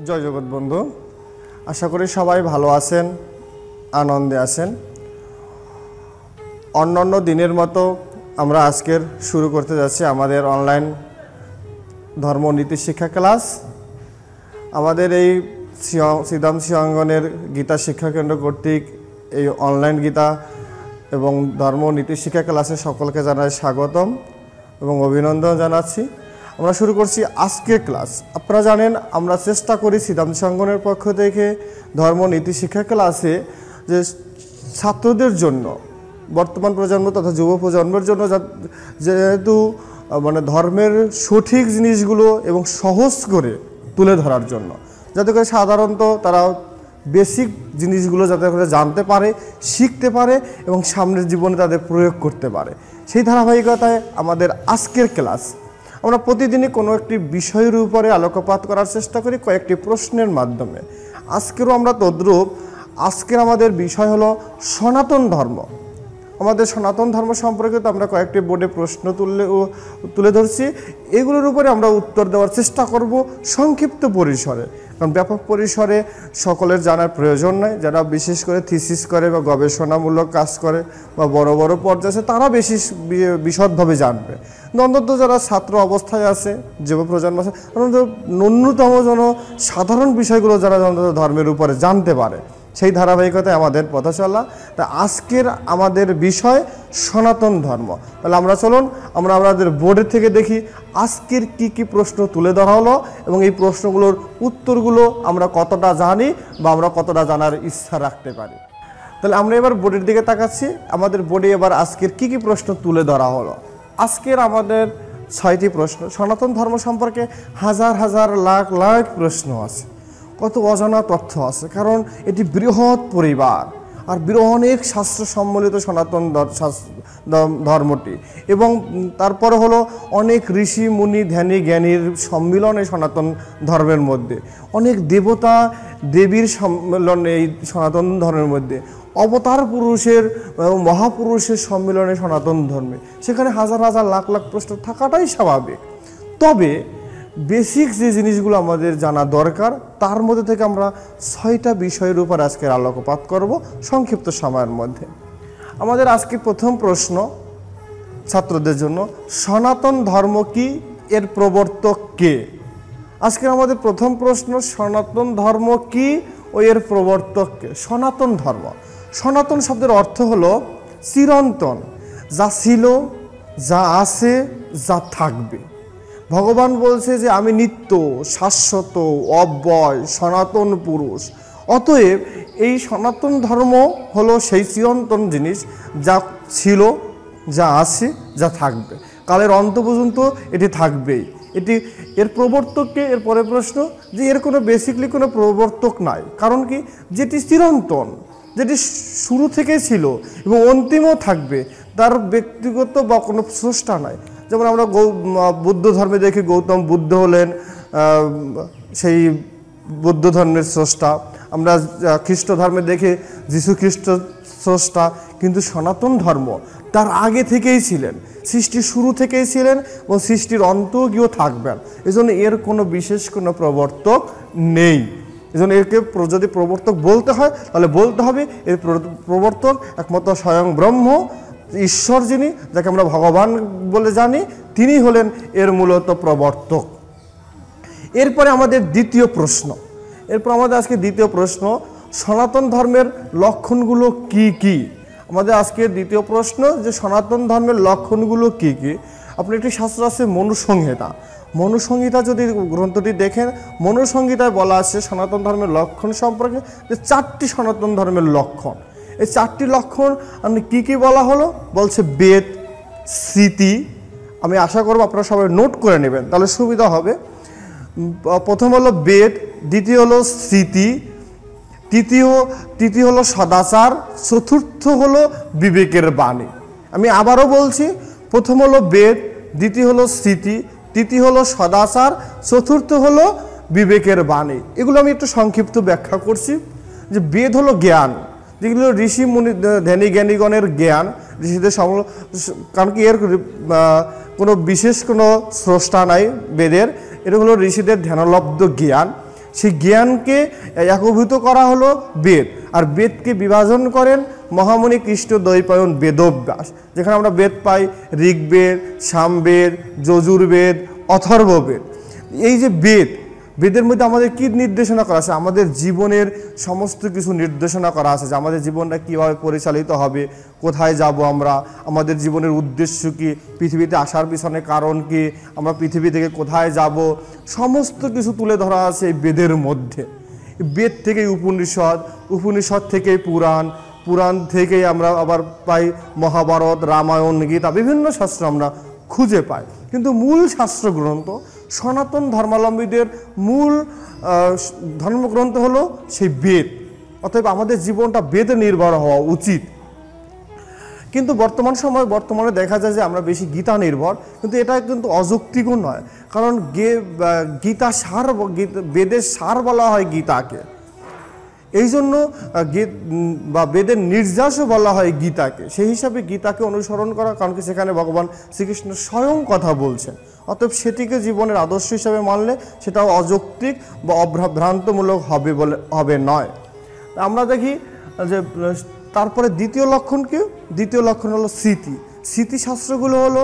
জয় জগৎ বন্ধু, আশা করি সবাই ভালো আছেন, আনন্দে আছেন। অন্যান্য দিনের মতো আমরা আজকের শুরু করতে যাচ্ছি আমাদের অনলাইন ধর্ম নীতি শিক্ষা ক্লাস। আমাদের এই শ্রীধাম শ্রীঅঙ্গনের গীতা শিক্ষা কেন্দ্র কর্তৃক এই অনলাইন গীতা এবং ধর্ম নীতি শিক্ষা ক্লাসে সকলকে জানাই স্বাগতম এবং অভিনন্দন জানাচ্ছি। আমরা শুরু করছি আজকের ক্লাস। আপনারা জানেন আমরা চেষ্টা করি শ্রীধাম শ্রীঅঙ্গনের পক্ষ থেকে ধর্ম নীতি শিক্ষা ক্লাসে যে ছাত্রদের জন্য, বর্তমান প্রজন্ম তথা যুব প্রজন্মের জন্য যেহেতু ধর্মের সঠিক জিনিসগুলো এবং সহজ করে তুলে ধরার জন্য, যাতে করে সাধারণত তারা বেসিক জিনিসগুলো যাতে করে জানতে পারে, শিখতে পারে এবং সামনের জীবনে তাদের প্রয়োগ করতে পারে, সেই ধারাবাহিকতায় আমাদের আজকের ক্লাস। আমরা প্রতিদিনই কোনো একটি বিষয়ের উপরে আলোকপাত করার চেষ্টা করি কয়েকটি প্রশ্নের মাধ্যমে। আজকেরও আমরা তদ্রূপ। আজকের আমাদের বিষয় হলো সনাতন ধর্ম। আমাদের সনাতন ধর্ম সম্পর্কে তো আমরা কয়েকটি বোর্ডে প্রশ্ন তুলে ধরছি। এগুলোর উপরে আমরা উত্তর দেওয়ার চেষ্টা করব সংক্ষিপ্ত পরিসরে, কারণ ব্যাপক পরিসরে সকলের জানার প্রয়োজন নাই। যারা বিশেষ করে থিসিস করে বা গবেষণামূলক কাজ করে বা বড় বড় পর্যায়ে আছে তারা বেশি বিশদভাবে জানবে। অন্তত যারা ছাত্র অবস্থায় আছে, যুব প্রজন্ম আছে, ন্যূনতম যেন সাধারণ বিষয়গুলো যারা ধর্মের উপরে জানতে পারে, সেই ধারাবাহিকতায় আমাদের পথ চলা। তা আজকের আমাদের বিষয় সনাতন ধর্ম। তাহলে আমরা চলুন আমরা আমাদের বোর্ডের থেকে দেখি আজকের কি প্রশ্ন তুলে ধরা হলো এবং এই প্রশ্নগুলোর উত্তরগুলো আমরা কতটা জানি বা আমরা কতটা জানার ইচ্ছা রাখতে পারি। তাহলে আমরা এবার বোর্ডের দিকে তাকাচ্ছি। আমাদের বোর্ডে এবার আজকের কি প্রশ্ন তুলে ধরা হলো। আজকের আমাদের 6টি প্রশ্ন। সনাতন ধর্ম সম্পর্কে হাজার হাজার লাখ লাখ প্রশ্ন আছে, কত অজানা তথ্য আছে, কারণ এটি বৃহৎ পরিবার আর অনেক শাস্ত্র সম্মিলিত সনাতন ধর্মটি, এবং তারপরে হলো অনেক ঋষি মুনি ধ্যানী জ্ঞানীর সম্মিলন এই সনাতন ধর্মের মধ্যে, অনেক দেবতা দেবীর সম্মিলন এই সনাতন ধর্মের মধ্যে, অবতার পুরুষের মহাপুরুষের সম্মিলনে সনাতন ধর্মে, সেখানে হাজার হাজার লাখ লাখ প্রশ্ন থাকাটাই স্বাভাবিক। তবে বেসিক যে জিনিসগুলো আমাদের জানা দরকার তার মধ্যে থেকে আমরা 6টা বিষয়ের উপর আজকের আলোকপাত করব সংক্ষিপ্ত সময়ের মধ্যে। আমাদের আজকে প্রথম প্রশ্ন ছাত্রদের জন্য, সনাতন ধর্ম কি, এর প্রবর্তক কে? আজকের আমাদের প্রথম প্রশ্ন, সনাতন ধর্ম কি ও এর প্রবর্তক কে? সনাতন ধর্ম, সনাতন শব্দের অর্থ হলো চিরন্তন, যা ছিল, যা আছে, যা থাকবে। ভগবান বলছে যে আমি নিত্য, শাশ্বত, অব্যয়, সনাতন পুরুষ। অতএব এই সনাতন ধর্ম হলো সেই চিরন্তন জিনিস, যা ছিল, যা আছে, যা থাকবে, কালের অন্ত পর্যন্ত এটি থাকবেই। এর প্রবর্তককে, এর পরে প্রশ্ন যে এর কোনো বেসিকলি কোনো প্রবর্তক নাই। কারণ কি? যেটি চিরন্তন, যেটি শুরু থেকেই ছিল এবং অন্তিমও থাকবে, তার ব্যক্তিগত বা কোনো স্রষ্টা নাই। যেমন আমরা বুদ্ধ ধর্মে দেখি গৌতম বুদ্ধ হলেন সেই বৌদ্ধ ধর্মের স্রষ্টা, আমরা খ্রিস্ট ধর্মে দেখি যীশু খ্রিস্ট স্রষ্টা, কিন্তু সনাতন ধর্ম তার আগে থেকেই ছিলেন, সৃষ্টির শুরু থেকেই ছিলেন এবং সৃষ্টির অন্তও গিয়েও থাকবেন। এজন্য এর কোনো বিশেষ কোনো প্রবর্তক নেই। এজন্য একে যদি প্রবর্তক বলতে হয় তাহলে বলতে হবে এর প্রবর্তক একমাত্র স্বয়ং ব্রহ্ম, ঈশ্বর, যিনি যাকে আমরা ভগবান বলে জানি, তিনি হলেন এর মূলত প্রবর্তক। এরপরে আমাদের দ্বিতীয় প্রশ্ন, আজকে দ্বিতীয় প্রশ্ন, সনাতন ধর্মের লক্ষণগুলো কি কি? আমাদের আজকে দ্বিতীয় প্রশ্ন যে সনাতন ধর্মের লক্ষণগুলো কি কি। আপনি একটি শাস্ত্র আছে মনুসংহিতা, মনুসংহিতা যদি গ্রন্থটি দেখেন, মনুসংহিতায় বলা আছে সনাতন ধর্মের লক্ষণ সম্পর্কে যে 4টি সনাতন ধর্মের লক্ষণ। এই 4টি লক্ষণ আপনি কী বলা হলো? বলছে বেদ, স্মৃতি। আমি আশা করব আপনারা সবাই নোট করে নেবেন, তাহলে সুবিধা হবে। প্রথম হলো বেদ, দ্বিতীয় হলো স্মৃতি, তৃতীয় হলো সদাচার, চতুর্থ হলো বিবেকের বাণী। আমি আবারও বলছি, প্রথম হলো বেদ, দ্বিতীয় হলো স্মৃতি, তৃতীয় হলো সদাচার, চতুর্থ হলো বিবেকের বাণী। এগুলো আমি একটু সংক্ষিপ্ত ব্যাখ্যা করছি। যে বেদ হলো জ্ঞান, যেগুলো ঋষি মুনি ধ্যানী জ্ঞানীগণের জ্ঞান, ঋষিদের কারণ কি এর কোনো বিশেষ কোনো স্রষ্টা নাই বেদের, এটা হলো ঋষিদের ধ্যানলব্ধ জ্ঞান। সেই জ্ঞানকে একীভূত করা হলো বেদ, আর বেদকে বিভাজন করেন মহামুনি কৃষ্ণ দ্বৈপায়ন বেদব্যাস। যেখানে আমরা বেদ পাই ঋগ্বেদ, সামবেদ, যজুর্বেদ, অথর্ববেদ। এই যে বেদ, বেদের মধ্যে আমাদের কি নির্দেশনা করা আছে? আমাদের জীবনের সমস্ত কিছু নির্দেশনা করা আছে, যে আমাদের জীবনটা কীভাবে পরিচালিত হবে, কোথায় যাব আমরা, আমাদের জীবনের উদ্দেশ্য কি, পৃথিবীতে আসার পিছনে কারণ কি, আমরা পৃথিবী থেকে কোথায় যাব, সমস্ত কিছু তুলে ধরা আছে এই বেদের মধ্যে। বেদ থেকেই উপনিষদ, উপনিষদ থেকেই পুরাণ, পুরাণ থেকেই আমরা আবার পাই মহাভারত, রামায়ণ, গীতা, বিভিন্ন শাস্ত্র আমরা খুঁজে পাই। কিন্তু মূল শাস্ত্রগ্রন্থ, সনাতন ধর্মাবলম্বীদের মূল ধর্মগ্রন্থ হলো সেই বেদ। অতএব আমাদের জীবনটা বেদে নির্ভর হওয়া উচিত। কিন্তু বর্তমানে দেখা যায় যে আমরা বেশি গীতা নির্ভর, কিন্তু এটা কিন্তু অযৌক্তিকও নয়। কারণ গীতা সার, বেদের সার বলা হয় গীতাকে, এই জন্য বেদের নির্যাসও বলা হয় গীতাকে। সেই হিসাবে গীতাকে অনুসরণ করা, কারণ কি সেখানে ভগবান শ্রীকৃষ্ণ স্বয়ং কথা বলছেন। অতএব সেটিকে জীবনের আদর্শ হিসাবে মানলে সেটাও অযৌক্তিক বা অভ্রান্তমূলক হবে নয়। আমরা দেখি যে তারপরে দ্বিতীয় লক্ষণ কি? দ্বিতীয় লক্ষণ হলো স্মৃতি। স্মৃতিশাস্ত্রগুলো হলো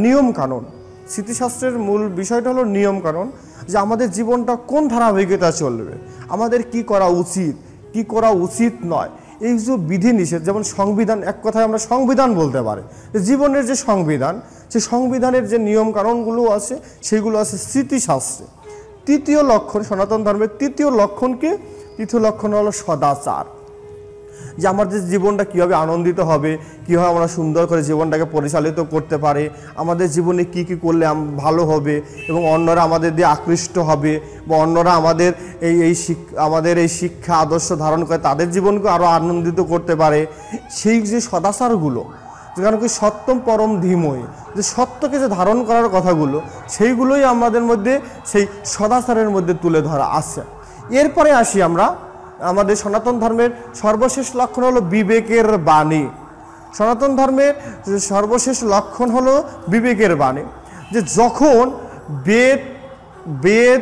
নিয়মকানুন। স্মৃতিশাস্ত্রের মূল বিষয়টা হলো নিয়মকানুন, যে আমাদের জীবনটা কোন ধারাবাহিকতা চলবে, আমাদের কি করা উচিত, কি করা উচিত নয়, এই যে বিধিনিষেধ। যেমন সংবিধান, এক কথায় আমরা সংবিধান বলতে পারি, জীবনের যে সংবিধান, সেই সংবিধানের যে নিয়মকানুনগুলো আছে সেগুলো আছে স্মৃতিশাস্ত্রে। তৃতীয় লক্ষণ, সনাতন ধর্মের তৃতীয় লক্ষণ কি? তৃতীয় লক্ষণ হলো সদাচার, যে আমাদের জীবনটা কীভাবে আনন্দিত হবে, কীভাবে আমরা সুন্দর করে জীবনটাকে পরিচালিত করতে পারে, আমাদের জীবনে কি কি করলে ভালো হবে এবং অন্যরা আমাদের দিয়ে আকৃষ্ট হবে, বা অন্যরা আমাদের আমাদের এই শিক্ষা আদর্শ ধারণ করে তাদের জীবনকে আরও আনন্দিত করতে পারে। সেই যে সদাচারগুলো, যেখানে কি সত্যম পরম ধীময়, যে সত্যকে যে ধারণ করার কথাগুলো, সেইগুলোই আমাদের মধ্যে সেই সদাচারের মধ্যে তুলে ধরা আছে। এরপরে আসি আমরা, আমাদের সনাতন ধর্মের সর্বশেষ লক্ষণ হলো বিবেকের বাণী। সনাতন ধর্মের সর্বশেষ লক্ষণ হলো বিবেকের বাণী, যে যখন বেদ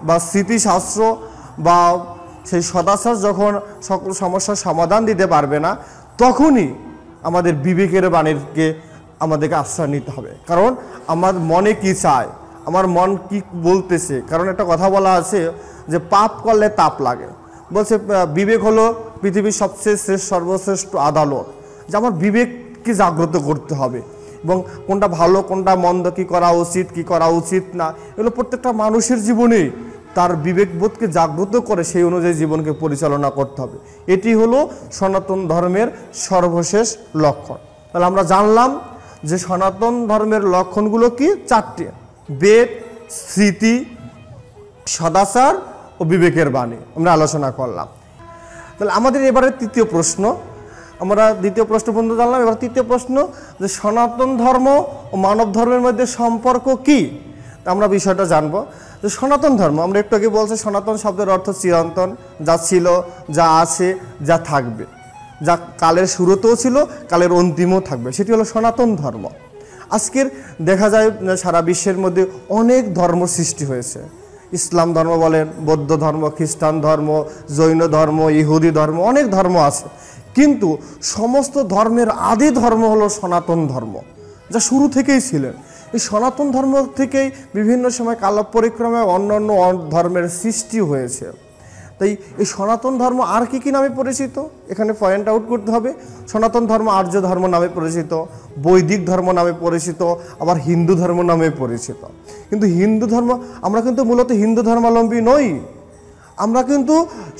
বা স্মৃতিশাস্ত্র বা সেই সদাচার যখন সকল সমস্যার সমাধান দিতে পারবে না, তখনই আমাদের বিবেকের বাণীকে আমাদেরকে আশ্রয় নিতে হবে। কারণ আমার মনে কি চায়, আমার মন কি বলতেছে। কারণ একটা কথা বলা আছে যে পাপ করলে তাপ লাগে। বলছে বিবেক হলো পৃথিবীর সবচেয়ে সর্বশ্রেষ্ঠ আদালত, যে আমার বিবেককে জাগ্রত করতে হবে, এবং কোনটা ভালো কোনটা মন্দ, কি করা উচিত কি করা উচিত না, এগুলো প্রত্যেকটা মানুষের জীবনেই তার বিবেকবোধকে জাগ্রত করে সেই অনুযায়ী জীবনকে পরিচালনা করতে হবে। এটি হলো সনাতন ধর্মের সর্বশেষ লক্ষণ। তাহলে আমরা জানলাম যে সনাতন ধর্মের লক্ষণগুলো কি? চারটি: বেদ, স্মৃতি, সদাচার ও বিবেকের বাণী আমরা আলোচনা করলাম। তাহলে আমাদের এবারে তৃতীয় প্রশ্ন, আমরা দ্বিতীয় প্রশ্ন পর্যন্ত জানলাম, এবার তৃতীয় প্রশ্ন, যে সনাতন ধর্ম ও মানব ধর্মের মধ্যে সম্পর্ক কি? আমরা বিষয়টা জানবো। যে সনাতন ধর্ম, আমরা একটু আগে বলছি সনাতন শব্দের অর্থ চিরন্তন, যা ছিল, যা আছে, যা থাকবে, যা কালের শুরুতেও ছিল, কালের অন্তিমও থাকবে, সেটি হলো সনাতন ধর্ম। আজকের দেখা যায় সারা বিশ্বের মধ্যে অনেক ধর্ম সৃষ্টি হয়েছে। ইসলাম ধর্ম বলেন, বৌদ্ধ ধর্ম, খ্রিস্টান ধর্ম, জৈন ধর্ম, ইহুদি ধর্ম, অনেক ধর্ম আছে। কিন্তু সমস্ত ধর্মের আদি ধর্ম হলো সনাতন ধর্ম, যা শুরু থেকেই ছিলেন। এই সনাতন ধর্ম থেকেই বিভিন্ন সময় কাল পরিক্রমায় অন্যান্য ধর্মের সৃষ্টি হয়েছে। তাই এই সনাতন ধর্ম আর কি নামে পরিচিত, এখানে পয়েন্ট আউট করতে হবে। সনাতন ধর্ম আর্য ধর্ম নামে পরিচিত, বৈদিক ধর্ম নামে পরিচিত, আবার হিন্দু ধর্ম নামে পরিচিত। কিন্তু হিন্দু ধর্ম, আমরা কিন্তু মূলত হিন্দু ধর্মাবলম্বী নই, আমরা কিন্তু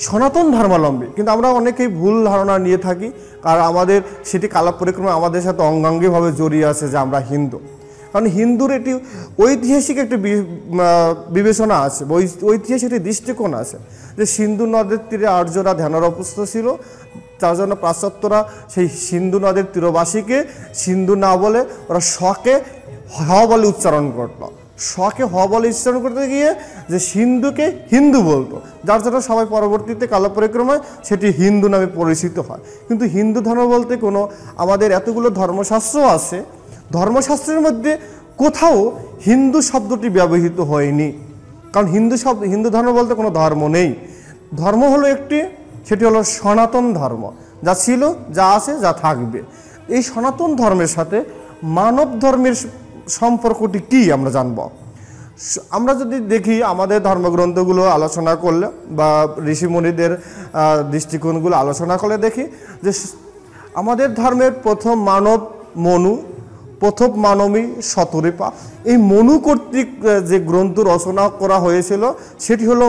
সনাতন ধর্মাবলম্বী। কিন্তু আমরা অনেকেই ভুল ধারণা নিয়ে থাকি, কারণ আমাদের সেটি কাল পরিক্রমা আমাদের সাথে অঙ্গাঙ্গিভাবে জড়িয়ে আছে যে আমরা হিন্দু। কারণ হিন্দুর একটি ঐতিহাসিক একটি বিবেচনা আছে, ঐতিহাসিক একটি দৃষ্টিকোণ আছে, যে সিন্ধু নদের তীরে আর্যরা ধ্যানরপ্রস্ত ছিল, তার জন্য পাশ্চাত্যরা সেই সিন্ধু নদের তীরবাসীকে সিন্ধু না বলে ওরা শকে হ বলে উচ্চারণ করতো। শকে হ বলে উচ্চারণ করতে গিয়ে যে সিন্ধুকে হিন্দু বলতো, যার জন্য সবাই পরবর্তীতে কাল পরিক্রমায় সেটি হিন্দু নামে পরিচিত হয়। কিন্তু হিন্দু ধর্ম বলতে কোনো, আমাদের এতগুলো ধর্মশাস্ত্র আছে, ধর্মশাস্ত্রের মধ্যে কোথাও হিন্দু শব্দটি ব্যবহৃত হয়নি। কারণ হিন্দু ধর্ম বলতে কোনো ধর্ম নেই। ধর্ম হলো একটি, সেটি হলো সনাতন ধর্ম, যা ছিল, যা আছে, যা থাকবে। এই সনাতন ধর্মের সাথে মানব ধর্মের সম্পর্কটি কি আমরা জানব। আমরা যদি দেখি আমাদের ধর্মগ্রন্থগুলো আলোচনা করলে বা ঋষিমুনিদের দৃষ্টিকোণগুলো আলোচনা করলে দেখি যে আমাদের ধর্মের প্রথম মানব মনু, প্রথম মানবী শতরূপা। এই মনু কর্তৃক যে গ্রন্থ রচনা করা হয়েছিল সেটি হলো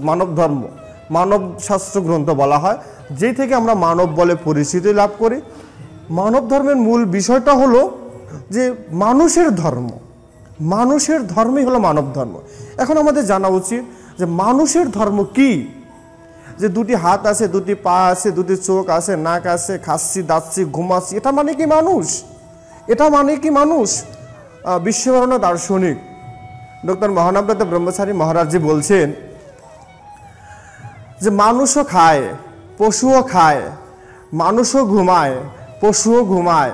মানব ধর্ম, মানব শাস্ত্র গ্রন্থ বলা হয়, যেই থেকে আমরা মানব বলে পরিচিতি লাভ করি। মানব ধর্মের মূল বিষয়টা হলো যে মানুষের ধর্ম, মানুষের ধর্মই হলো মানব ধর্ম। এখন আমাদের জানা উচিত যে মানুষের ধর্ম কি। যে দুটি হাত আছে, দুটি পা আছে, দুটি চোখ আছে, নাক আছে, খাচ্ছি, দাচ্ছি, ঘুমাচ্ছি, এটা মানে কি মানুষ? এটা মানে কি মানুষ? বিশ্ববরণ্য দার্শনিক ডক্টর মহানব্রত ব্রহ্মচারী মহারাজজি বলছেন যে মানুষও খায়, পশুও খায়, মানুষও ঘুমায়, পশুও ঘুমায়,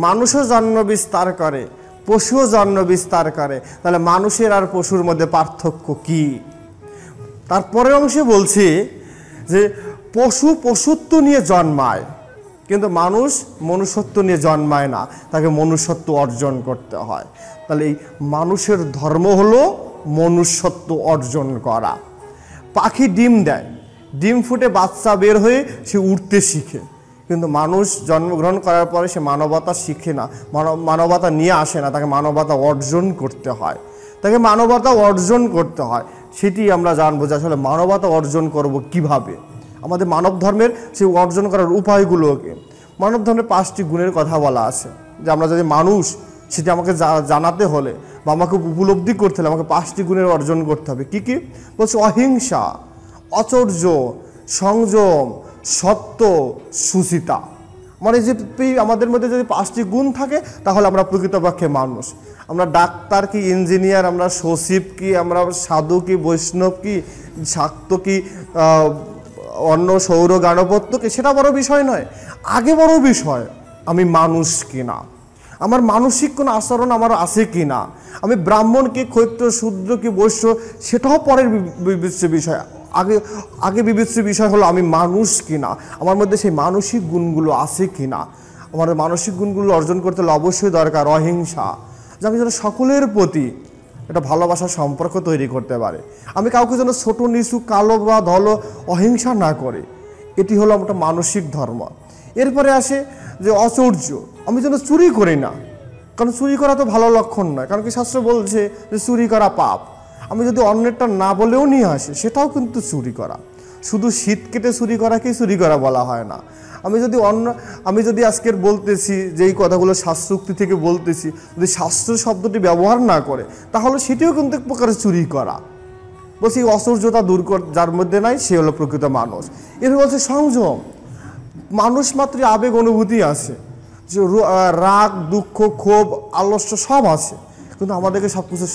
মানুষও জন্ম বিস্তার করে, পশুও জন্ম বিস্তার করে। তাহলে মানুষের আর পশুর মধ্যে পার্থক্য কি? তারপরের অংশে বলছি যে পশু পশুত্ব নিয়ে জন্মায়, কিন্তু মানুষ মনুষ্যত্ব নিয়ে জন্মায় না, তাকে মনুষ্যত্ব অর্জন করতে হয়। তাহলে এই মানুষের ধর্ম হলো মনুষ্যত্ব অর্জন করা। পাখি ডিম দেয়, ডিম ফুটে বাচ্চা বের হয়ে সে উড়তে শিখে, কিন্তু মানুষ জন্মগ্রহণ করার পরে সে মানবতা শিখে না, মানবতা নিয়ে আসে না, তাকে মানবতা অর্জন করতে হয়, তাকে মানবতা অর্জন করতে হয়। সেটি আমরা জানবো যে আসলে মানবতা অর্জন করব কিভাবে, আমাদের মানব ধর্মের সেই অর্জন করার উপায়গুলোকে। মানব ধর্মের 5টি গুণের কথা বলা আছে, যে আমরা যদি মানুষ, সেটি আমাকে জানাতে হলে বা আমাকে উপলব্ধি করতে হলে আমাকে 5টি গুণের অর্জন করতে হবে। কি কি বলছে? অহিংসা, অচর্য, সংযম, সত্য, সুচিতা। মানে যে আমাদের মধ্যে যদি 5টি গুণ থাকে তাহলে আমরা প্রকৃতপক্ষে মানুষ। আমরা ডাক্তার কি, ইঞ্জিনিয়ার, আমরা সচিব কি, আমরা সাধু কি, বৈষ্ণব কি, শাক্ত কি, অন্য সৌর গানপত্য কি, সেটা বড় বিষয় নয়। আগে বড় বিষয় আমি মানুষ কিনা, আমার মানসিক কোনো আচরণ আমার আছে কি না, আমি ব্রাহ্মণ কি, ক্ষত্রিয়, শূদ্র কি, বৈশ্য, সেটাও পরের বিবেচ্য বিষয়। আগে বিবেচ্য বিষয় হলো আমি মানুষ কিনা, আমার মধ্যে সেই মানসিক গুণগুলো আছে কিনা। আমার মানসিক গুণগুলো অর্জন করতে হলে অবশ্যই দরকার অহিংসা, যে আমি যেন সকলের প্রতি একটা ভালোবাসার সম্পর্ক তৈরি করতে পারে, আমি কাউকে যেন ছোট নিচু, কালো বা ধলো অহিংসা না করে। এটি হলো একটা মানসিক ধর্ম। এরপরে আসে যে অচর্য, আমি যেন চুরি করি না, কারণ চুরি করা তো ভালো লক্ষণ নয়, কারণ কি শাস্ত্র বলছে যে চুরি করা পাপ। আমি যদি অন্যেরটা না বলেও নিয়ে আসি, সেটাও কিন্তু চুরি করা। শুধু শীত কেটে চুরি করাকেই চুরি করা বলা হয় না। আমি যদি আজকের বলতেছি যে এই কথাগুলো শাস্ত্রোক্তি থেকে বলতেছি, যদি শাস্ত্র শব্দটি ব্যবহার না করে তাহলে সেটিও কিন্তু এক প্রকারের চুরি করা। বলছি অচর্যতা দূর যার মধ্যে নাই সে হলো প্রকৃত মানুষ। এর বলছে সংযম, মানুষ মাত্র আবেগ অনুভূতি আছে, যে রাগ, দুঃখ, ক্ষোভ, আলস্য সব আছে, কিন্তু আমাদেরকে সব কিছু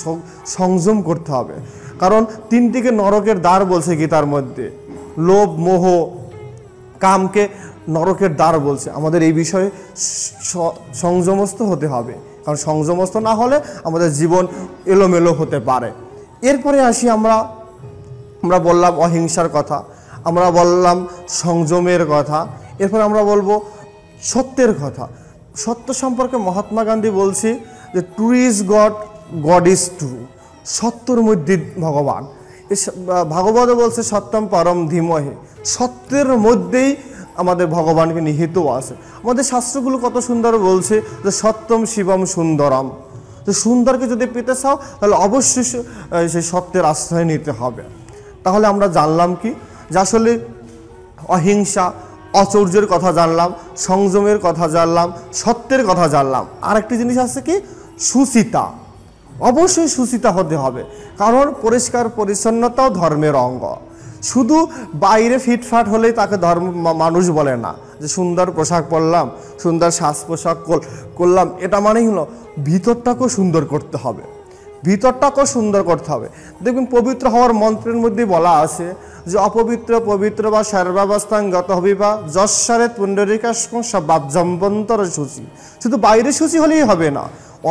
সংযম করতে হবে। কারণ 3টিকে নরকের দ্বার বলছে গীতার মধ্যে, লোভ, মোহ, কামকে নরকের দ্বার বলছে। আমাদের এই বিষয়ে সংযমস্থ হতে হবে, কারণ সংযমস্থ না হলে আমাদের জীবন এলোমেলো হতে পারে। এরপরে আসি আমরা বললাম অহিংসার কথা, আমরা বললাম সংযমের কথা, এরপরে আমরা বলবো সত্যের কথা। সত্য সম্পর্কে মহাত্মা গান্ধী বলছে যে true is god, god is true. সত্যর মধ্যে ভগবান। ভাগবত বলছে সত্যম পরম ধীমহি, সত্যের মধ্যেই আমাদের ভগবানকে নিহিত আছে। আমাদের শাস্ত্রগুলো কত সুন্দর বলছে যে সত্যম শিবম সুন্দরম, যে সুন্দরকে যদি পেতে চাও তাহলে অবশ্যই সেই সত্যের আশ্রয় নিতে হবে। তাহলে আমরা জানলাম কি, যে আসলে অহিংসা, অচর্যের কথা জানলাম, সংযমের কথা জানলাম, সত্যের কথা জানলাম। আরেকটি জিনিস আছে কি, সুচিতা। অবশ্যই সুচিতা হতে হবে, কারণ পরিষ্কার পরিচ্ছন্নতাও ধর্মের অঙ্গ। শুধু বাইরে ফিটফাট হলেই তাকে মানুষ বলে না, যে সুন্দর পোশাক পরলাম, সুন্দর সাজ পোশাক করলাম, এটা মানেই হলো ভিতরটাকেও সুন্দর করতে হবে, ভিতরটাকেও সুন্দর করতে হবে। দেখবেন পবিত্র হওয়ার মন্ত্রের মধ্যে বলা আছে যে অপবিত্র পবিত্র বা সর্বাবস্থান গত হবি বা যশারে পুণ্ডরিকাশ্বর শুচি। শুধু বাইরে শুচি হলেই হবে না,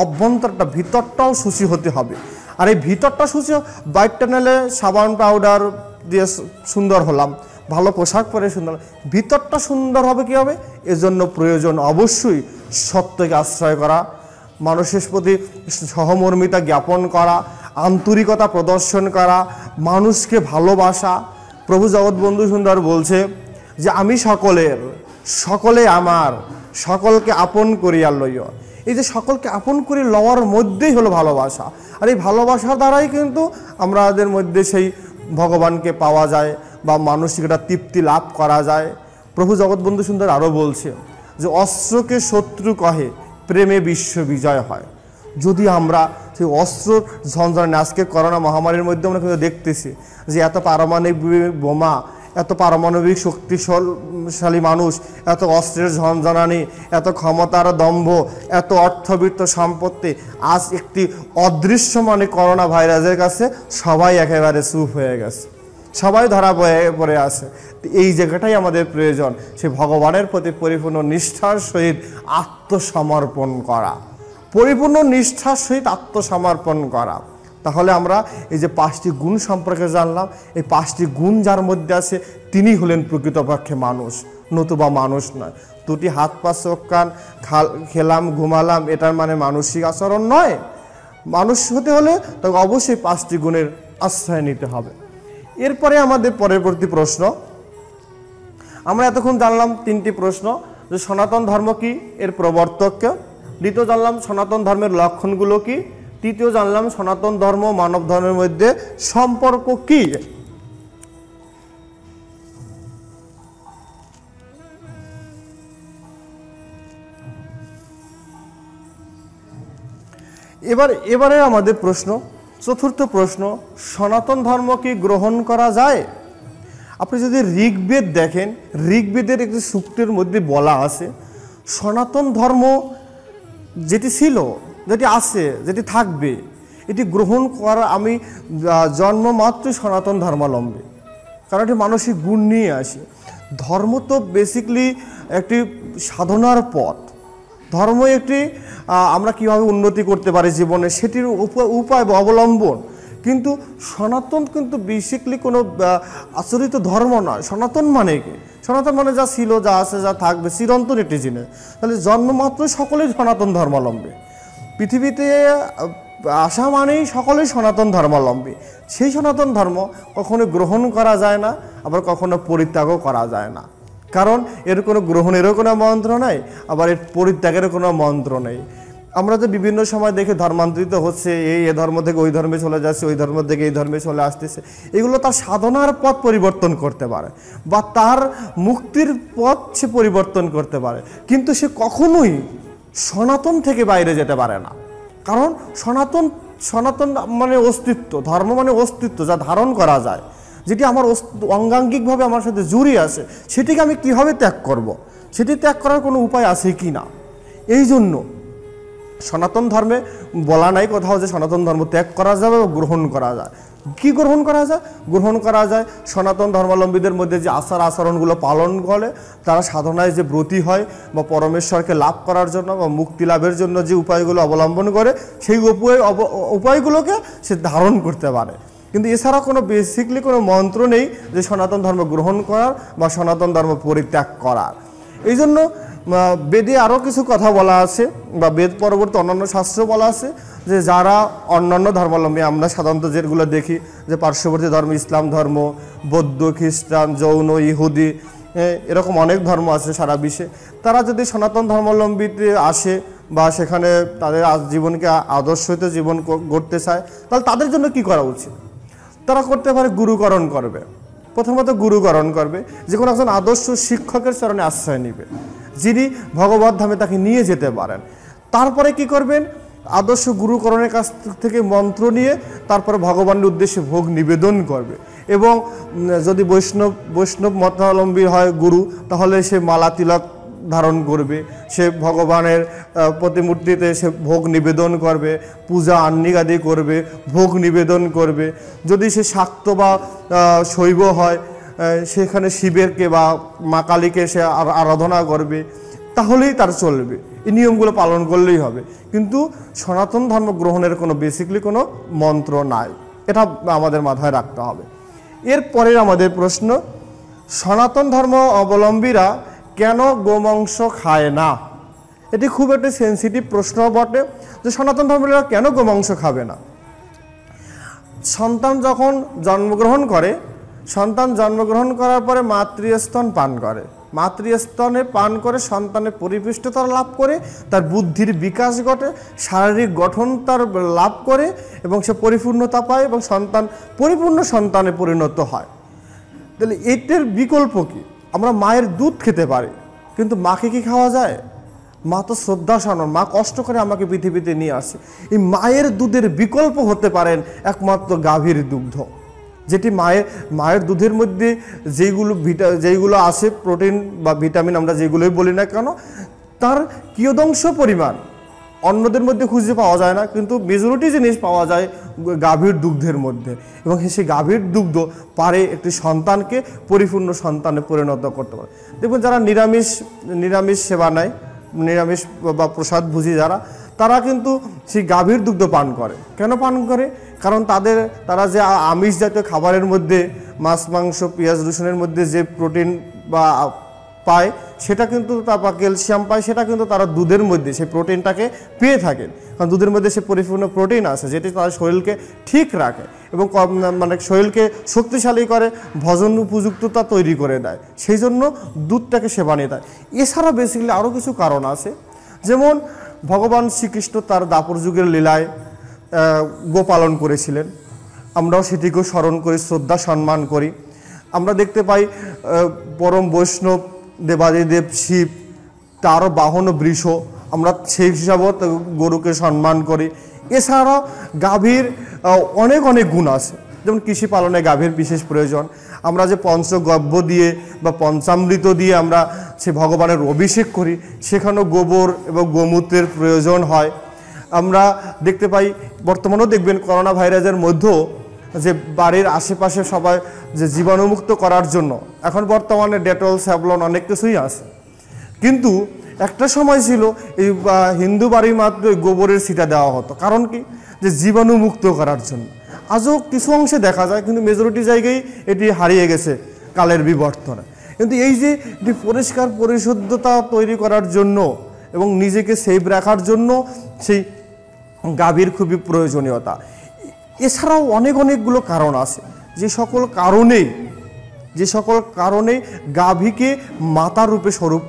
অভ্যন্তরটা ভিতরটাও শুচি হতে হবে। আর এই ভিতরটা শুধু বাইরটা নিলে সাবান পাউডার দিয়ে সুন্দর হলাম, ভালো পোশাক পরে সুন্দর, ভিতরটা সুন্দর হবে কি হবে? এজন্য প্রয়োজন অবশ্যই সত্যকে আশ্রয় করা, মানুষের প্রতি সহমর্মিতা জ্ঞাপন করা, আন্তরিকতা প্রদর্শন করা, মানুষকে ভালোবাসা। প্রভু জগৎবন্ধু সুন্দর বলছে যে আমি সকলের, সকলে আমার, সকলকে আপন করিয়া লইও। এই যে সকলকে আপন করে লওয়ার মধ্যেই হলো ভালোবাসা। আর এই ভালোবাসার দ্বারাই কিন্তু আমাদের মধ্যে সেই ভগবানকে পাওয়া যায় বা মানসিক একটা তৃপ্তি লাভ করা যায়। প্রভু জগৎবন্ধু সুন্দর আরও বলছে যে অস্ত্রকে শত্রু কহে, প্রেমে বিশ্ব বিজয় হয়। যদি আমরা সেই অস্ত্র ঝঞ্ঝানে, আজকে করোনা মহামারীর মধ্যে আমরা কিন্তু দেখতেছি যে এত পারমাণবিক বোমা, এত পারমাণবিক শক্তিশালী মানুষ, এত অস্ত্রের ঝঞ্ঝানি, এত ক্ষমতার দম্ভ, এত অর্থবিত্ত সম্পত্তি, আজ একটি অদৃশ্য করোনা ভাইরাসের কাছে সবাই একেবারে চুপ হয়ে গেছে, সবাই ধরা পড়ে আছে। এই জায়গাটাই আমাদের প্রয়োজন, সে ভগবানের প্রতি পরিপূর্ণ নিষ্ঠার সহিত আত্মসমর্পণ করা, পরিপূর্ণ নিষ্ঠার সহিত আত্মসমর্পণ করা। তাহলে আমরা এই যে 5টি গুণ সম্পর্কে জানলাম, এই 5টি গুণ যার মধ্যে আছে তিনি হলেন প্রকৃতপক্ষে মানুষ, নতুবা মানুষ নয়। 2টি হাত পা চোখ কান, খেলাম ঘুমালাম, এটার মানে মানসিক আচরণ নয়। মানুষ হতে হলে তাকে অবশ্যই 5টি গুণের আশ্রয় নিতে হবে। এরপরে আমাদের পরবর্তী প্রশ্ন, আমরা এতক্ষণ জানলাম 3টি প্রশ্ন, যে সনাতন ধর্ম কি, এর প্রবর্তককে, দ্বিতীয় জানলাম সনাতন ধর্মের লক্ষণগুলো কি, তৃতীয় জানলাম সনাতন ধর্ম মানব ধর্মের মধ্যে সম্পর্ক কি। এবারে আমাদের প্রশ্ন, চতুর্থ প্রশ্ন, সনাতন ধর্ম কি গ্রহণ করা যায়? আপনি যদি ঋগ্বেদ দেখেন, ঋগ্বেদের একটি সূক্তের মধ্যে বলা আছে সনাতন ধর্ম যেটি ছিল, যেটি আছে, যেটি থাকবে, এটি গ্রহণ করা, আমি জন্মমাত্রই সনাতন ধর্মাবলম্বী, কারণ এটি মানসিক গুণ নিয়ে আসে। ধর্ম তো বেসিক্যালি একটি সাধনার পথ, ধর্ম একটি আমরা কীভাবে উন্নতি করতে পারি জীবনে সেটির উপায় বা অবলম্বন। কিন্তু সনাতন কিন্তু বেসিক্যালি কোনো আচরিত ধর্ম নয়। সনাতন মানে কি? সনাতন মানে যা ছিল, যা আছে, যা থাকবে, চিরন্তন একটি জিনিস। তাহলে জন্মমাত্রই সকলেই সনাতন ধর্মাবলম্বী, পৃথিবীতে আসা মানেই সকলেই সনাতন ধর্মাবলম্বী। সেই সনাতন ধর্ম কখনো গ্রহণ করা যায় না, আবার কখনো পরিত্যাগও করা যায় না, কারণ এর কোনো গ্রহণেরও কোনো মন্ত্র নেই, আবার এর পরিত্যাগেরও কোনো মন্ত্র নেই। আমরা যে বিভিন্ন সময় দেখে ধর্মান্তরিত হচ্ছে, এই ধর্ম থেকে ওই ধর্মে চলে যাচ্ছে, ওই ধর্ম থেকে এই ধর্মে চলে আসতেছে, এগুলো তার সাধনার পথ পরিবর্তন করতে পারে বা তার মুক্তির পথ সে পরিবর্তন করতে পারে, কিন্তু সে কখনোই সনাতন থেকে বাইরে যেতে পারে না। কারণ সনাতন মানে অস্তিত্ব, ধর্ম মানে অস্তিত্ব, যা ধারণ করা যায়, যেটি আমার অঙ্গাঙ্গিকভাবে আমার সাথে জড়িয়ে আছে, সেটিকে আমি কীভাবে ত্যাগ করব, সেটি ত্যাগ করার কোনো উপায় আছে কি না। এই জন্য সনাতন ধর্মে বলা নাই কোথাও যে সনাতন ধর্ম ত্যাগ করা যাবে বা গ্রহণ করা যায়। কি গ্রহণ করা যায়? গ্রহণ করা যায় সনাতন ধর্মাবলম্বীদের মধ্যে যে আচার আচরণগুলো পালন করে, তারা সাধনায় যে ব্রতী হয় বা পরমেশ্বরকে লাভ করার জন্য বা মুক্তি লাভের জন্য যে উপায়গুলো অবলম্বন করে, সেই উপায়গুলোকে সে ধারণ করতে পারে। কিন্তু এছাড়া কোনো বেসিকলি কোনো মন্ত্র নেই যে সনাতন ধর্ম গ্রহণ করার বা সনাতন ধর্ম পরিত্যাগ করার। এই জন্য বেদে আরও কিছু কথা বলা আছে বা বেদ পরবর্তী অন্যান্য শাস্ত্র বলা আছে যে যারা অন্যান্য ধর্মাবলম্বী, আমরা সাধারণত যেগুলো দেখি যে পার্শ্ববর্তী ধর্ম, ইসলাম ধর্ম, বৌদ্ধ, খ্রিস্টান, জৈন, ইহুদি, এরকম অনেক ধর্ম আছে সারা বিশ্বে, তারা যদি সনাতন ধর্মাবলম্বীতে আসে বা সেখানে তাদের জীবনকে আদর্শিত জীবন গড়তে চায়, তাহলে তাদের জন্য কি করা উচিত? তারা করতে পারে গুরুকরণ করবে। প্রথমত গুরুকরণ করবে, যে কোনো একজন আদর্শ শিক্ষকের চরণে আশ্রয় নেবে, যিনি ভগবত ধামে তাকে নিয়ে যেতে পারেন। তারপরে কি করবেন? আদর্শ গুরুকরণের কাছ থেকে মন্ত্র নিয়ে তারপরে ভগবানের উদ্দেশ্যে ভোগ নিবেদন করবে। এবং যদি বৈষ্ণব মতাবলম্বী হয় গুরু, তাহলে সে মালা তিলক ধারণ করবে, সে ভগবানের প্রতিমূর্তিতে সে ভোগ নিবেদন করবে, পূজা আহ্নিক করবে, ভোগ নিবেদন করবে। যদি সে শাক্ত বা শৈব হয়, সেখানে শিবেরকে বা মা কালীকে সে আরাধনা করবে, তাহলেই তার চলবে। এই নিয়মগুলো পালন করলেই হবে। কিন্তু সনাতন ধর্ম গ্রহণের কোনো বেসিকলি কোনো মন্ত্র নাই, এটা আমাদের মাথায় রাখতে হবে। এরপরের আমাদের প্রশ্ন, সনাতন ধর্ম অবলম্বীরা কেন গোমাংস খায় না? এটি খুব একটা সেন্সিটিভ প্রশ্ন বটে যে সনাতন ধর্মীরা কেন গোমাংস খাবে না। সন্তান যখন জন্মগ্রহণ করে, সন্তান জন্মগ্রহণ করার পরে মাতৃস্তন পান করে, মাতৃস্তনে পান করে সন্তানের পরিপুষ্টতা লাভ করে, তার বুদ্ধির বিকাশ ঘটে, শারীরিক গঠন তার লাভ করে এবং সে পরিপূর্ণতা পায় এবং সন্তান পরিপূর্ণ সন্তানে পরিণত হয়। তাহলে এটার বিকল্প কি? আমরা মায়ের দুধ খেতে পারি, কিন্তু মাকে কি খাওয়া যায়? মা তো শ্রদ্ধা সানন, মা কষ্ট করে আমাকে পৃথিবীতে নিয়ে আসে। এই মায়ের দুধের বিকল্প হতে পারেন একমাত্র গাভীর দুগ্ধ, যেটি মায়ের দুধের মধ্যে যেইগুলো আছে প্রোটিন বা ভিটামিন আমরা যেগুলোই বলি না কেন, তার কিয়দংশ পরিমাণ অন্যদের মধ্যে খুঁজে পাওয়া যায় না, কিন্তু মেজরিটি জিনিস পাওয়া যায় গাভীর দুগ্ধের মধ্যে। এবং সেই গাভীর দুগ্ধ পারে একটি সন্তানকে পরিপূর্ণ সন্তানে পরিণত করতে পারে। দেখুন যারা নিরামিষ সেবা নেয়, নিরামিষ বা প্রসাদ ভুজি যারা, তারা কিন্তু সেই গাভীর দুগ্ধ পান করে। কেন পান করে? কারণ তারা যে আমিষ জাতীয় খাবারের মধ্যে মাছ মাংস পেঁয়াজ রসুনের মধ্যে যে প্রোটিন বা পায়, সেটা কিন্তু বা ক্যালসিয়াম পায়, সেটা কিন্তু তারা দুধের মধ্যে সেই প্রোটিনটাকে পেয়ে থাকেন। কারণ দুধের মধ্যে সে পরিপূর্ণ প্রোটিন আছে, যেটি তার শরীরকে ঠিক রাখে এবং মানে শরীরকে শক্তিশালী করে, ভজন উপযুক্ততা তৈরি করে দেয়, সেই জন্য দুধটাকে সেবা নিয়ে দেয়। এছাড়া বেসিক্যালি আরও কিছু কারণ আছে, যেমন ভগবান শ্রীকৃষ্ণ তার দাপর যুগের লীলায় গোপালন করেছিলেন, আমরাও সেটিকেও স্মরণ করি, শ্রদ্ধা সম্মান করি। আমরা দেখতে পাই পরম বৈষ্ণব দেবাদিদেব শিব, তারও বাহন বৃষ, আমরা সেই হিসাবেও গরুকে সম্মান করি। এছাড়াও গাভীর অনেক গুণ আছে, যেমন কৃষি পালনে গাভীর বিশেষ প্রয়োজন। আমরা যে পঞ্চগব্য দিয়ে বা পঞ্চামৃত দিয়ে আমরা সে ভগবানের অভিষেক করি, সেখানেও গোবর এবং গোমূত্রের প্রয়োজন হয়। আমরা দেখতে পাই বর্তমানেও দেখবেন করোনা ভাইরাসের মধ্যেও যে বাড়ির আশেপাশে সবাই যে জীবাণুমুক্ত করার জন্য এখন বর্তমানে ডেটল স্যাভলন অনেক কিছুই আছে, কিন্তু একটা সময় ছিল এই হিন্দু বাড়ি মাত্র গোবরের ছিটা দেওয়া হতো। কারণ কি? যে জীবাণুমুক্ত করার জন্য। আজও কিছু অংশে দেখা যায়, কিন্তু মেজরিটি জায়গায় এটি হারিয়ে গেছে কালের বিবর্তনে। কিন্তু এই যে পরিষ্কার পরিশুদ্ধতা তৈরি করার জন্য এবং নিজেকে সেভ রাখার জন্য সেই গাভীর খুবই প্রয়োজনীয়তা। এছাড়াও অনেকগুলো কারণ আছে, যে সকল কারণে গাভীকে মাতা রূপে স্বরূপ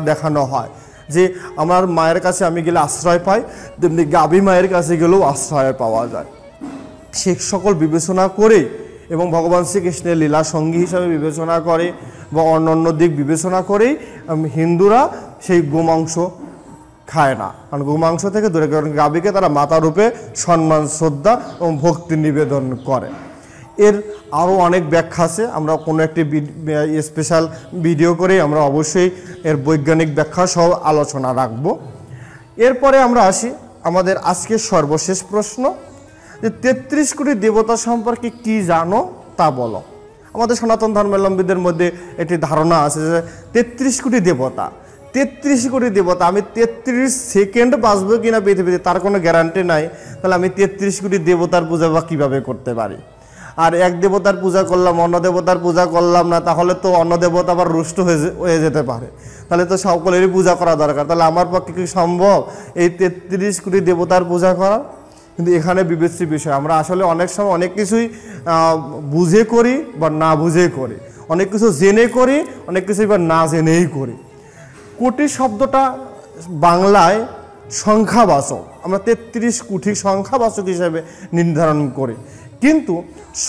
দেখানো হয়। যে আমার মায়ের কাছে আমি গেলে আশ্রয় পাই, তেমনি গাভী মায়ের কাছে গেলেও আশ্রয় পাওয়া যায়। সে সকল বিবেচনা করে এবং ভগবান শ্রীকৃষ্ণের লীলা সঙ্গী হিসাবে বিবেচনা করে বা অন্যান্য দিক বিবেচনা করেই হিন্দুরা সেই গোমাংস খায় না। কারণ গোমাংস থেকে দূরে, কারণ গাভীকে তারা মাতা রূপে সম্মান শ্রদ্ধা এবং ভক্তি নিবেদন করে। এর আরও অনেক ব্যাখ্যা আছে, আমরা কোনো একটি স্পেশাল ভিডিও করে আমরা অবশ্যই এর বৈজ্ঞানিক ব্যাখ্যা সহ আলোচনা রাখব। এরপরে আমরা আসি আমাদের আজকের সর্বশেষ প্রশ্ন, যে 33 কোটি দেবতা সম্পর্কে কি জানো তা বলো। আমাদের সনাতন ধর্মাবলম্বীদের মধ্যে একটি ধারণা আছে যে 33 কোটি দেবতা, 33 কোটি দেবতা, আমি 33 সেকেন্ড বাঁচবো কিনা পৃথিবীতে তার কোনো গ্যারান্টি নাই। তাহলে আমি 33 কোটি দেবতার পূজা বা কীভাবে করতে পারি? আর এক দেবতার পূজা করলাম, অন্য দেবতার পূজা করলাম না, তাহলে তো অন্য দেবতা আবার রুষ্ট হয়ে যেতে পারে। তাহলে তো সকলেরই পূজা করা দরকার। তাহলে আমার পক্ষে কি সম্ভব এই 33 কোটি দেবতার পূজা করা? কিন্তু এখানে বিবেচ্য বিষয়, আমরা আসলে অনেক সময় অনেক কিছুই বুঝে করি বা না বুঝে করি, অনেক কিছু জেনে করি, অনেক কিছুই বা না জেনেই করি। কোটি শব্দটা বাংলায় সংখ্যাবাচক, আমরা 33 কোটি সংখ্যাবাচক হিসেবে নির্ধারণ করি, কিন্তু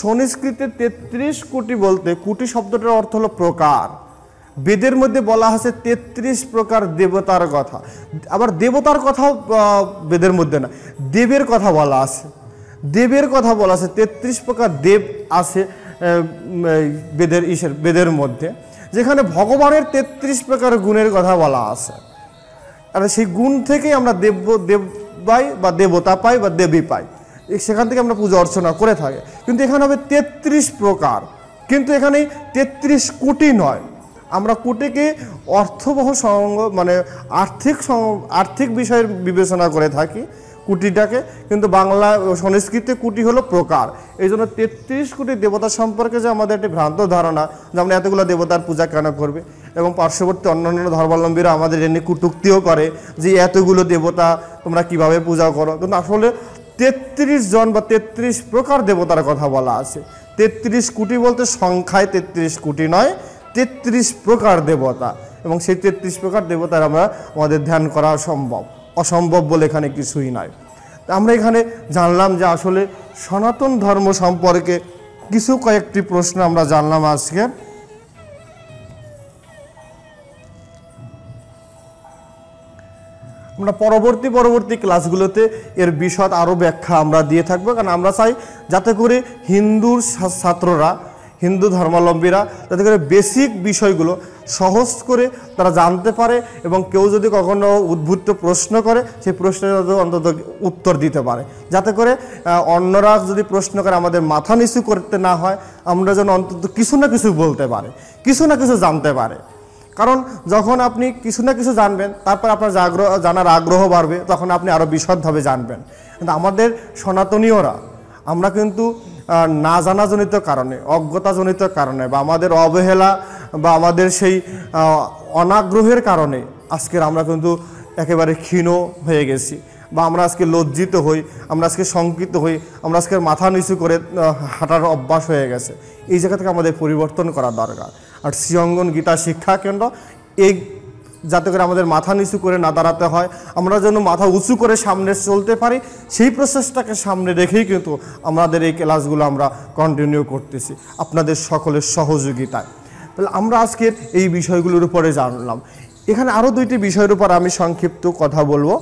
সংস্কৃতে 33 কোটি বলতে কোটি শব্দটার অর্থ হলো প্রকার। বেদের মধ্যে বলা আছে 33 প্রকার দেবতার কথা, আবার দেবতার কথাও বেদের মধ্যে না, দেবের কথা বলা আছে, দেবের কথা বলা আছে। 33 প্রকার দেব আছে বেদের মধ্যে, যেখানে ভগবানের 33 প্রকার গুণের কথা বলা আছে। আর সেই গুণ থেকেই আমরা দেব পাই বা দেবতা পাই বা দেবী পাই, সেখান থেকে আমরা পূজা অর্চনা করে থাকি। কিন্তু এখানে হবে 33 প্রকার, কিন্তু এখানে 33 কোটি নয়। আমরা কুটিকে অর্থবহ মানে আর্থিক বিষয়ের বিবেচনা করে থাকি কুটিটাকে, কিন্তু বাংলা সংস্কৃতে কুটি হলো প্রকার। এই জন্য 33 কোটি দেবতা সম্পর্কে যে আমাদের একটি ভ্রান্ত ধারণা যে আমরা এতগুলো দেবতার পূজা কেন করবে, এবং পার্শ্ববর্তী অন্যান্য ধর্মাবলম্বীরা আমাদের এনে কটূক্তিও করে যে এতগুলো দেবতা তোমরা কিভাবে পূজা করো, কিন্তু আসলে 33 জন বা 33 প্রকার দেবতার কথা বলা আছে। 33 কোটি বলতে সংখ্যায় 33 কোটি নয়, 33 প্রকার দেবতা, এবং সেই 33 প্রকার দেবতার আমরা আমাদের ধ্যান করা অসম্ভব বলে এখানে কিছুই নয়। আমরা এখানে জানলাম যে আসলে সনাতন ধর্ম সম্পর্কে কয়েকটি প্রশ্ন আমরা জানলাম আজকে। আমরা পরবর্তী ক্লাসগুলোতে এর বিশদ আরও ব্যাখ্যা আমরা দিয়ে থাকবো, কারণ আমরা চাই যাতে করে হিন্দুর ছাত্ররা, হিন্দু ধর্মাবলম্বীরা যাতে করে বেসিক বিষয়গুলো সহজ করে তারা জানতে পারে, এবং কেউ যদি কখনো উদ্ভূত প্রশ্ন করে সেই প্রশ্নের অন্তত উত্তর দিতে পারে, যাতে করে অন্যরা যদি প্রশ্ন করে আমাদের মাথা নিচু করতে না হয়, আমরা যেন অন্তত কিছু না কিছু বলতে পারে, কিছু না কিছু জানতে পারে। কারণ যখন আপনি কিছু না কিছু জানবেন তারপর আপনার জানার আগ্রহ বাড়বে, তখন আপনি আরও বিশদভাবে জানবেন। কিন্তু আমাদের সনাতনীয়রা আমরা কিন্তু না জানাজনিত কারণে, অজ্ঞতাজনিত কারণে, বা আমাদের অবহেলা বা আমাদের সেই অনাগ্রহের কারণে আজকের আমরা কিন্তু একেবারে ক্ষীণ হয়ে গেছি, বা আমরা আজকে লজ্জিত হই, আমরা আজকে শঙ্কিত হই, আমরা আজকে মাথা নিচু করে হাঁটার অভ্যাস হয়ে গেছে। এই জায়গা থেকে আমাদের পরিবর্তন করা দরকার। আর শ্রীঅঙ্গন গীতা শিক্ষা কেন্দ্র এই যাতে করে আমাদের মাথা নিচু করে না দাঁড়াতে হয়, আমরা যেন মাথা উঁচু করে সামনে চলতে পারি, সেই প্রসেসটাকে সামনে রেখেই কিন্তু আমাদের এই ক্লাসগুলো আমরা কন্টিনিউ করতেছি আপনাদের সকলের সহযোগিতায়। তাহলে আমরা আজকের এই বিষয়গুলোর উপরে জানলাম। এখানে আরও 2টি বিষয়ের উপর আমি সংক্ষিপ্ত কথা বলবো।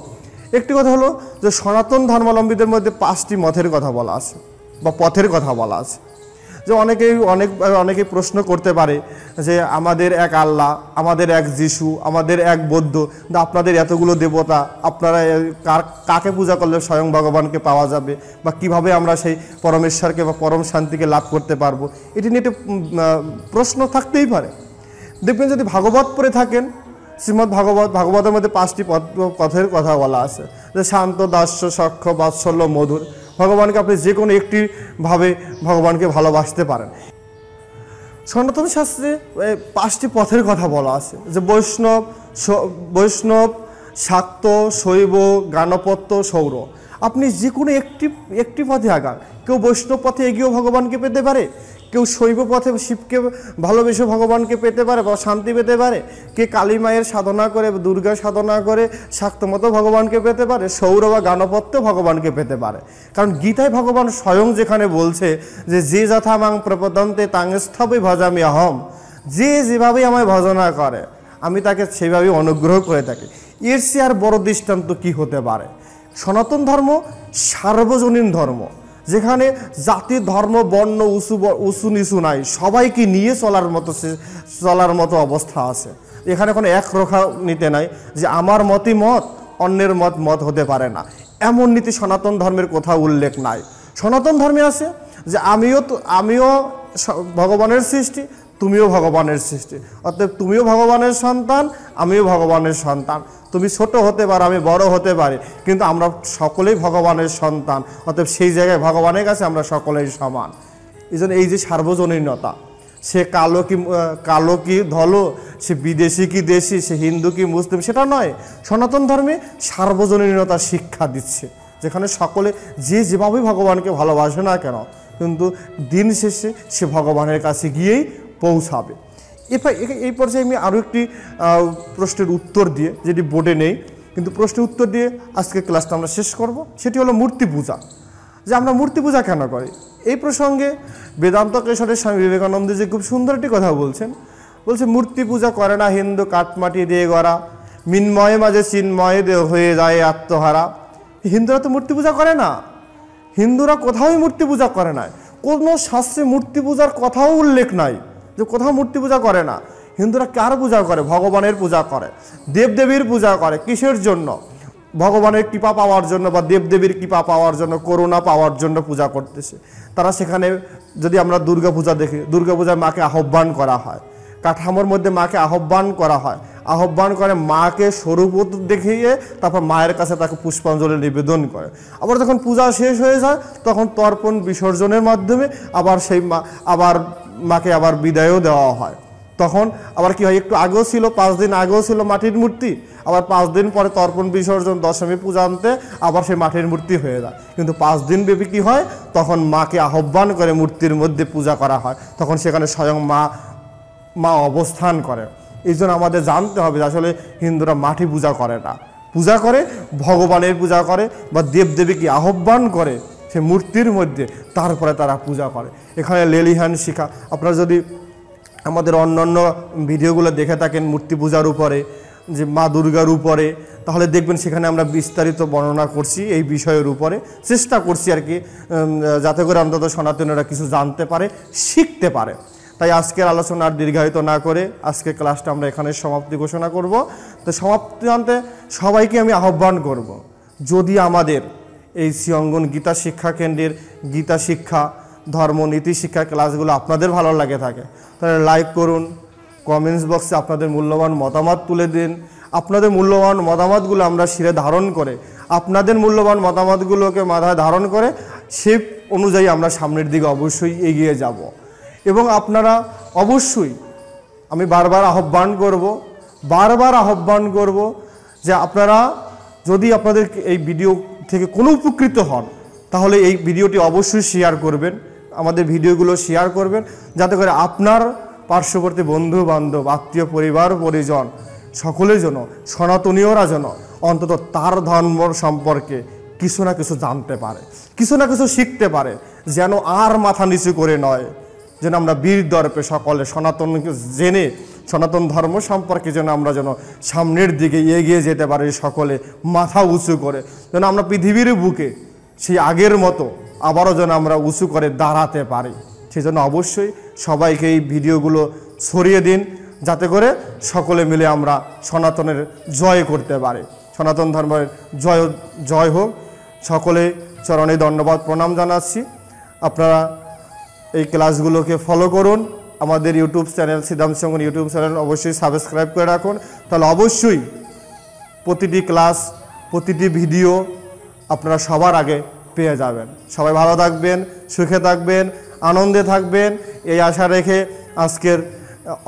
একটি কথা হলো যে সনাতন ধর্মাবলম্বীদের মধ্যে 5টি মতের কথা বলা আছে বা পথের কথা বলা আছে। যে অনেকেই প্রশ্ন করতে পারে যে আমাদের এক আল্লাহ, আমাদের এক যিশু, আমাদের এক বৌদ্ধ, আপনাদের এতগুলো দেবতা, আপনারা কাকে পূজা করলে স্বয়ং ভগবানকে পাওয়া যাবে, বা কিভাবে আমরা সেই পরমেশ্বরকে বা পরম শান্তিকে লাভ করতে পারবো, এটি নিয়ে একটি প্রশ্ন থাকতেই পারে। দেখবেন যদি ভাগবত পড়ে থাকেন, শ্রীমদ্ ভাগবতের মধ্যে 5টি পথের কথা বলা আছে, যে শান্ত, দাস্য, সখ্য, বাৎসল্য, মধুর। ভগবানকে আপনি যে কোনো একটি ভাবে ভগবানকে ভালোবাসতে পারেন। সনাতন শাস্ত্রে 5টি পথের কথা বলা আছে, যে বৈষ্ণব, শাক্ত, শৈব, গাণপত্য, সৌর। আপনি যে কোনো একটি পথে আগান। কেউ বৈষ্ণব পথে এগিয়েও ভগবানকে পেতে পারে, কেউ শৈব পথে শিবকে ভালোবেসে ভগবানকে পেতে পারে বা শান্তি পেতে পারে, কে কালী মায়ের সাধনা করে, দুর্গা সাধনা করে শাক্তমতো ভগবানকে পেতে পারে, সৌর বা গাণপত্য ভগবানকে পেতে পারে। কারণ গীতায় ভগবান স্বয়ং যেখানে বলছে যে যথা মাং প্রপদন্তে তাংস্থবে ভজামি অহম, যে যেভাবেই আমায় ভজনা করে আমি তাকে সেভাবেই অনুগ্রহ করে থাকি। এর চেয়ে আর বড় দৃষ্টান্ত কি হতে পারে? সনাতন ধর্ম সার্বজনীন ধর্ম, যেখানে জাতি, ধর্ম, বর্ণ, উঁচু নিচু নাই, সবাইকে নিয়ে চলার মতো অবস্থা আছে। এখানে কোনো একরোখা নীতি নাই যে আমার মতই মত, অন্যের মত হতে পারে না, এমন নীতি সনাতন ধর্মের কোথাও উল্লেখ নাই। সনাতন ধর্মে আছে যে আমিও ভগবানের সৃষ্টি, তুমিও ভগবানের সৃষ্টি, অতএব তুমিও ভগবানের সন্তান, আমিও ভগবানের সন্তান। তুমি ছোট হতে পারো, আমি বড় হতে পারি, কিন্তু আমরা সকলেই ভগবানের সন্তান। অতএব সেই জায়গায় ভগবানের কাছে আমরা সকলেই সমান। এই জন্য এই যে সার্বজনীনতা, সে কালো কি ধলো, সে বিদেশি কি দেশি, সে হিন্দু কি মুসলিম, সেটা নয়। সনাতন ধর্মে সার্বজনীনতা শিক্ষা দিচ্ছে, যেখানে সকলে যে যেভাবেই ভগবানকে ভালোবাসে না কেন, কিন্তু দিন শেষে সে ভগবানের কাছে গিয়েই পৌঁছাবে। এই পর্যায়ে আমি আরও একটি প্রশ্নের উত্তর দিয়ে, যেটি বোর্ডে নেই, কিন্তু প্রশ্নের উত্তর দিয়ে আজকে ক্লাসটা আমরা শেষ করব। সেটি হলো মূর্তি পূজা। যে আমরা মূর্তি পূজা কেন করি, এই প্রসঙ্গে বেদান্ত কেশরের স্বামী বিবেকানন্দজি খুব সুন্দর একটি কথা বলছে মূর্তি পূজা করে না হিন্দু কাঠমাটি দিয়ে গড়া, মিন্ময় মাঝে চিন্ময় হয়ে যায় আত্মহারা। হিন্দুরা তো মূর্তি পূজা করে না, হিন্দুরা কোথাওই মূর্তি পূজা করে না, কোনো শাস্ত্রে মূর্তি পূজার কথাও উল্লেখ নাই যে কোথাও মূর্তি পূজা করে না। হিন্দুরা কার পূজা করে? ভগবানের পূজা করে, দেবদেবীর পূজা করে। কিসের জন্য? ভগবানের কৃপা পাওয়ার জন্য বা দেবদেবীর কৃপা পাওয়ার জন্য, করুণা পাওয়ার জন্য পূজা করতেছে তারা। সেখানে যদি আমরা দুর্গা পূজা দেখি, দুর্গা পূজায় মাকে আহ্বান করা হয়, কাঠামোর মধ্যে মাকে আহ্বান করা হয়, আহ্বান করে মাকে স্বরূপ দেখিয়ে তারপর মায়ের কাছে তাকে পুষ্পাঞ্জলি নিবেদন করে। আবার যখন পূজা শেষ হয়ে যায় তখন তর্পণ বিসর্জনের মাধ্যমে আবার সেই মাকে আবার বিদায়ও দেওয়া হয়। তখন আবার কি হয়, একটু আগেও ছিল 5 দিন আগেও ছিল মাটির মূর্তি, আবার 5 দিন পরে তর্পণ বিসর্জন দশমী পূজা আনতে আবার সেই মাটির মূর্তি হয়ে যায়। কিন্তু 5 দিন ব্যাপী কি হয়, তখন মাকে আহ্বান করে মূর্তির মধ্যে পূজা করা হয়, তখন সেখানে স্বয়ং মা অবস্থান করে। এই জন্য আমাদের জানতে হবে যে আসলে হিন্দুরা মাটি পূজা করে না, পূজা করে ভগবানের পূজা করে বা দেবদেবীকে আহ্বান করে সে মূর্তির মধ্যে, তারপরে তারা পূজা করে। এখানে লেলিহান শিখা, আপনারা যদি আমাদের অন্যান্য ভিডিওগুলো দেখে থাকেন মূর্তি পূজার উপরে, যে মা দুর্গার উপরে, তাহলে দেখবেন সেখানে আমরা বিস্তারিত বর্ণনা করছি এই বিষয়ের উপরে, চেষ্টা করছি আর কি যাতে করে অন্তত সনাতনীরা কিছু জানতে পারে, শিখতে পারে। তাই আজকের আলোচনা আর দীর্ঘায়িত না করে আজকের ক্লাসটা আমরা এখানে সমাপ্তি ঘোষণা করব। তো সমাপ্তি আনতে সবাইকে আমি আহ্বান করব, যদি আমাদের এই শ্রীঅঙ্গন গীতা শিক্ষা কেন্দ্রের গীতা শিক্ষা ধর্ম নীতি শিক্ষা ক্লাসগুলো আপনাদের ভালো লাগে থাকে তাহলে লাইক করুন, কমেন্টস বক্সে আপনাদের মূল্যবান মতামত তুলে দিন। আপনাদের মূল্যবান মতামতগুলো আমরা শিরে ধারণ করে, আপনাদের মূল্যবান মতামতগুলোকে মাথায় ধারণ করে সে অনুযায়ী আমরা সামনের দিকে অবশ্যই এগিয়ে যাব। এবং আপনারা অবশ্যই, আমি বারবার আহ্বান করব যে আপনারা যদি আপনাদের এই ভিডিও থেকে কোনো উপকৃত হন তাহলে এই ভিডিওটি অবশ্যই শেয়ার করবেন, আমাদের ভিডিওগুলো শেয়ার করবেন, যাতে করে আপনার পার্শ্ববর্তী বন্ধু বান্ধব আত্মীয় পরিবার পরিজন সকলের জন্য, সনাতনীয়রা যেন অন্তত তার ধর্ম সম্পর্কে কিছু না কিছু জানতে পারে, কিছু না কিছু শিখতে পারে, যেন আর মাথা নিচু করে নয়, যেন আমরা বীর দর্পে সকলে সনাতনকে জেনে সনাতন ধর্ম সম্পর্কে যেন আমরা সামনের দিকে এগিয়ে যেতে পারি, সকলে মাথা উঁচু করে যেন আমরা পৃথিবীর বুকে সেই আগের মতো আবারও যেন আমরা উঁচু করে দাঁড়াতে পারি। সেজন্য অবশ্যই সবাইকে এই ভিডিওগুলো ছড়িয়ে দিন, যাতে করে সকলে মিলে আমরা সনাতনের জয় করতে পারি। সনাতন ধর্মের জয় হোক। সকলে চরণে ধন্যবাদ প্রণাম জানাচ্ছি। আপনারা এই ক্লাসগুলোকে ফলো করুন, আমাদের YouTube channel Sridham শ্রীঅঙ্গন YouTube channel অবশ্যই সাবস্ক্রাইব করে রাখুন, তাহলে অবশ্যই প্রতিটি ক্লাস প্রতিটি ভিডিও আপনারা সবার আগে পেয়ে যাবেন। সবাই ভালো থাকবেন, সুখে থাকবেন, আনন্দে থাকবেন, এই আশা রেখে আজকের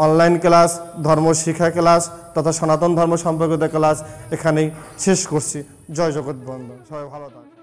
অনলাইন ক্লাস ধর্ম শিক্ষা ক্লাস তথা সনাতন ধর্ম সম্পর্কিত ক্লাস এখানেই শেষ করছি। জয় জগৎবন্ধু, সবাই ভালো থাকবেন।